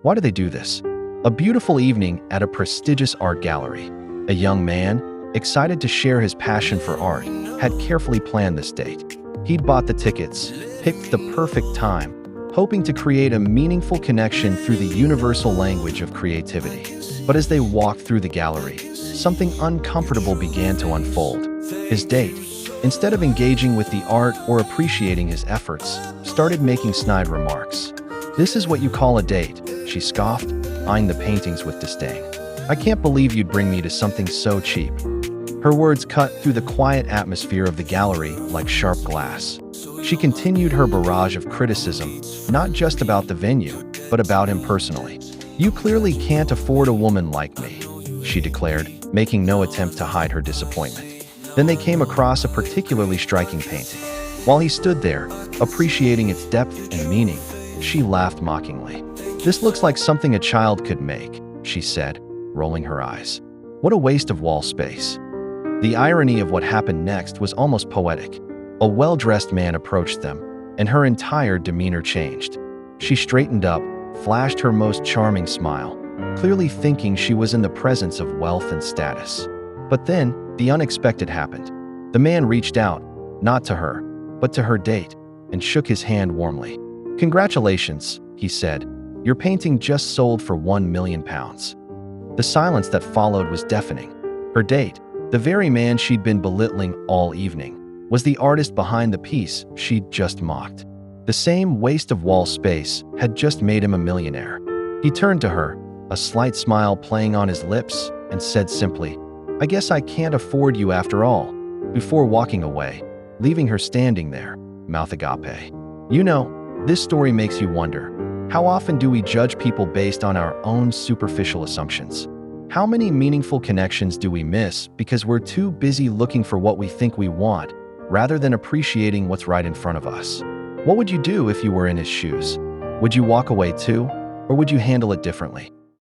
Why do they do this? A beautiful evening at a prestigious art gallery. A young man, excited to share his passion for art, had carefully planned this date. He'd bought the tickets, picked the perfect time, hoping to create a meaningful connection through the universal language of creativity. But as they walked through the gallery, something uncomfortable began to unfold. His date, instead of engaging with the art or appreciating his efforts, started making snide remarks. "This is what you call a date," she scoffed, eyeing the paintings with disdain. "I can't believe you'd bring me to something so cheap." Her words cut through the quiet atmosphere of the gallery like sharp glass. She continued her barrage of criticism, not just about the venue, but about him personally. "You clearly can't afford a woman like me," she declared, making no attempt to hide her disappointment. Then they came across a particularly striking painting. While he stood there, appreciating its depth and meaning, she laughed mockingly. "This looks like something a child could make," she said, rolling her eyes. "What a waste of wall space." The irony of what happened next was almost poetic. A well-dressed man approached them, and her entire demeanor changed. She straightened up, flashed her most charming smile, clearly thinking she was in the presence of wealth and status. But then, the unexpected happened. The man reached out, not to her, but to her date, and shook his hand warmly. "Congratulations," he said. "Your painting just sold for £1 million." The silence that followed was deafening. Her date, the very man she'd been belittling all evening, was the artist behind the piece she'd just mocked. The same waste of wall space had just made him a millionaire. He turned to her, a slight smile playing on his lips, and said simply, "I guess I can't afford you after all," before walking away, leaving her standing there, mouth agape. You know, this story makes you wonder, how often do we judge people based on our own superficial assumptions? How many meaningful connections do we miss because we're too busy looking for what we think we want, rather than appreciating what's right in front of us? What would you do if you were in his shoes? Would you walk away too, or would you handle it differently?